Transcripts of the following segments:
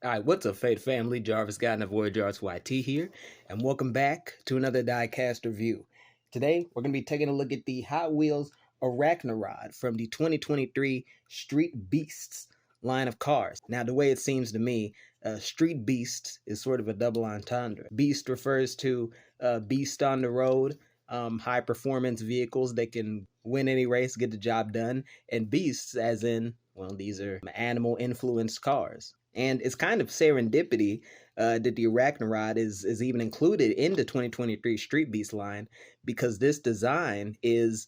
Alright, what's up, Fate family? Jarvis Guy and the Voyager Arts YT here, and welcome back to another Diecast review. Today, we're going to be taking a look at the Hot Wheels Arachnorod from the 2023 Street Beasts line of cars. Now, the way it seems to me, Street Beasts is sort of a double entendre. Beast refers to beast on the road, high performance vehicles that can win any race, get the job done, and beasts as in, well, these are animal influenced cars. And it's kind of serendipity that the Arachnorod is even included in the 2023 Street Beast line, because this design is,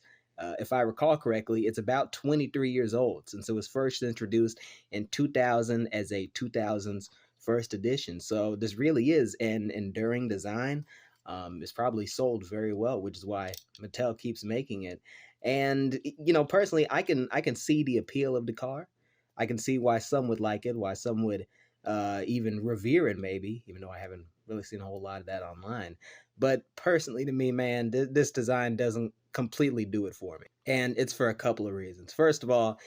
if I recall correctly, it's about 23 years old since it was first introduced in 2000 as a 2000s first edition. So this really is an enduring design. It's probably sold very well, which is why Mattel keeps making it. And personally, I can see the appeal of the car. I can see why some would like it, why some would even revere it, maybe, even though I haven't really seen a whole lot of that online. But personally, to me, man, this design doesn't completely do it for me. And it's for a couple of reasons. First of all,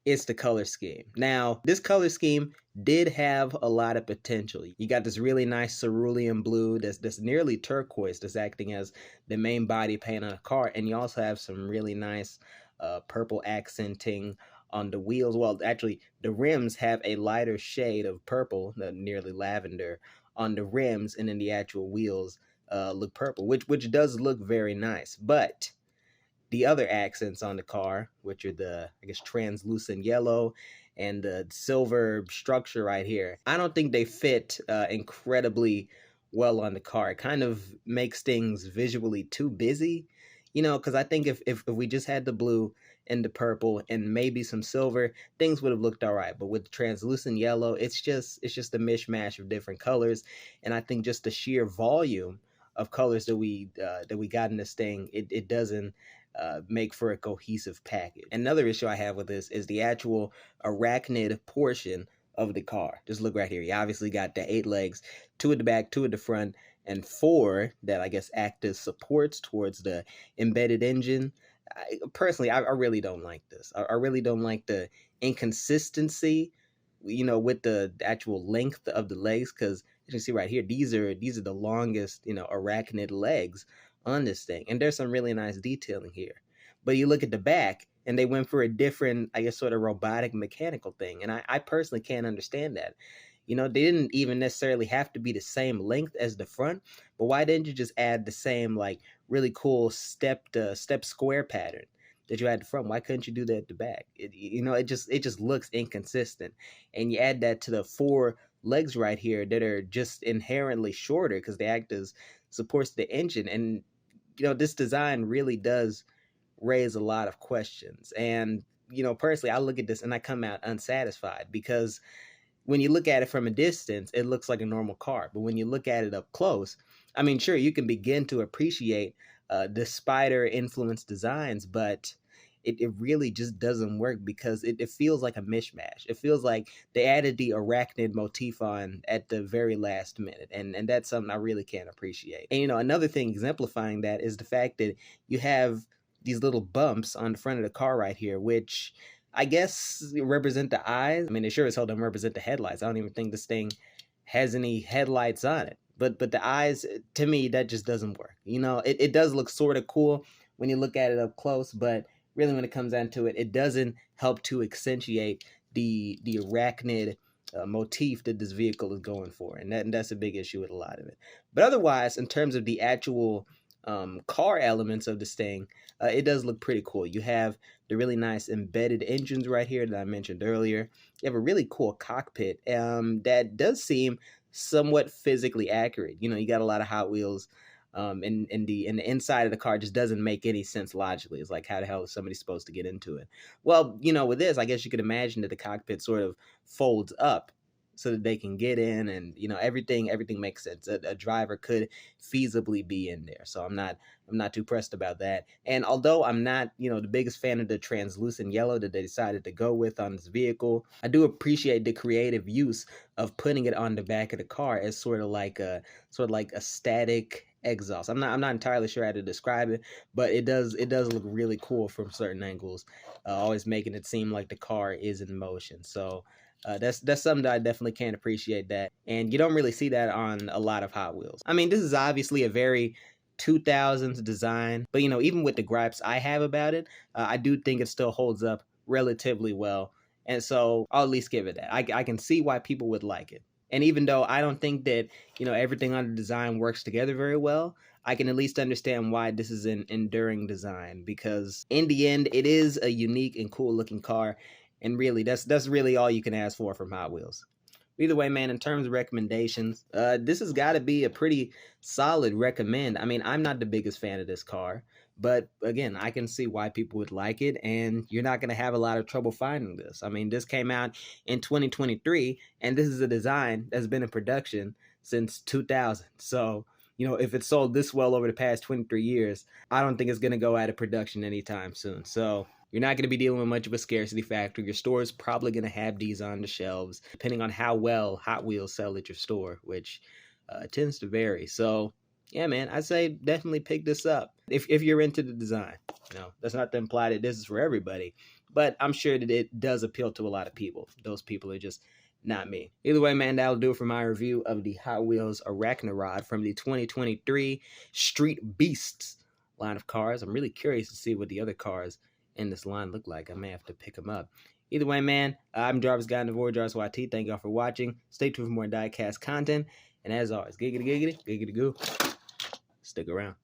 it's the color scheme. Now, this color scheme did have a lot of potential. You got this really nice cerulean blue that's nearly turquoise that's acting as the main body paint on a car. And you also have some really nice purple accenting on the wheels. Well, actually, the rims have a lighter shade of purple, nearly lavender, on the rims, and then the actual wheels look purple, which does look very nice. But the other accents on the car, which are the, I guess, translucent yellow and the silver structure right here, I don't think they fit incredibly well on the car. It kind of makes things visually too busy, because I think if we just had the blue and the purple and maybe some silver, things would have looked all right. But with the translucent yellow, it's just a mishmash of different colors, and I think just the sheer volume of colors that we got in this thing, it doesn't make for a cohesive package. Another issue I have with this is the actual arachnid portion of the car. Just look right here. You obviously got the 8 legs, 2 at the back, 2 at the front, and 4 that I guess act as supports towards the embedded engine. Personally, I really don't like this. I really don't like the inconsistency, with the actual length of the legs, because you can see right here, these are the longest, arachnid legs on this thing, and there's some really nice detailing here. But you look at the back, and they went for a different, I guess, sort of robotic mechanical thing, and I personally can't understand that. They didn't even necessarily have to be the same length as the front, but why didn't you just add the same, like, really cool step square pattern that you had at the front? Why couldn't you do that at the back? It just looks inconsistent. And you add that to the 4 legs right here that are just inherently shorter because they act as supports the engine. And this design really does raise a lot of questions. And personally, I look at this and I come out unsatisfied, because when you look at it from a distance, it looks like a normal car. But when you look at it up close, I mean, sure, you can begin to appreciate the spider influenced designs, but it really just doesn't work, because it feels like a mishmash. It feels like they added the arachnid motif on at the very last minute, and that's something I really can't appreciate. And another thing exemplifying that is the fact that you have these little bumps on the front of the car right here, which I guess represent the eyes. I mean, they sure as hell don't represent the headlights. I don't even think this thing has any headlights on it. But the eyes, to me, that just doesn't work. It does look sort of cool when you look at it up close, but really when it comes down to it, it doesn't help to accentuate the arachnid motif that this vehicle is going for. And that's a big issue with a lot of it. But otherwise, in terms of the actual car elements of this thing, it does look pretty cool. You have the really nice embedded engines right here that I mentioned earlier. You have a really cool cockpit that does seem somewhat physically accurate. You got a lot of Hot Wheels, and the inside of the car just doesn't make any sense logically. It's like, how the hell is somebody supposed to get into it? Well, with this, I guess you could imagine that the cockpit sort of folds up so that they can get in, and everything makes sense. A driver could feasibly be in there, so I'm not too pressed about that. And although I'm not the biggest fan of the translucent yellow that they decided to go with on this vehicle, I do appreciate the creative use of putting it on the back of the car as sort of like a static exhaust. I'm not entirely sure how to describe it, but it does look really cool from certain angles, always making it seem like the car is in motion. So That's something that I definitely can appreciate that, and you don't really see that on a lot of Hot Wheels. I mean, this is obviously a very 2000s design, but even with the gripes I have about it, I do think it still holds up relatively well, and so I'll at least give it that. I can see why people would like it, and even though I don't think that everything on the design works together very well, I can at least understand why this is an enduring design, because in the end, it is a unique and cool looking car, and really, that's really all you can ask for from Hot Wheels. Either way, man, in terms of recommendations, this has got to be a pretty solid recommend. I mean, I'm not the biggest fan of this car, but again, I can see why people would like it, and you're not going to have a lot of trouble finding this. I mean, this came out in 2023, and this is a design that's been in production since 2000. So, if it's sold this well over the past 23 years, I don't think it's going to go out of production anytime soon. So, you're not going to be dealing with much of a scarcity factor. Your store is probably going to have these on the shelves, depending on how well Hot Wheels sell at your store, which tends to vary. So, yeah, man, I say definitely pick this up if you're into the design. That's not to imply that this is for everybody, but I'm sure that it does appeal to a lot of people. Those people are just not me. Either way, man, that'll do it for my review of the Hot Wheels Arachnorod from the 2023 Street Beasts line of cars. I'm really curious to see what the other cars in this line look like. I may have to pick them up. Either way, man, I'm Jarvis Guy in the Void Jarvis YT. Thank y'all for watching. Stay tuned for more Diecast content. And as always, giggity giggity, giggity goo. Stick around.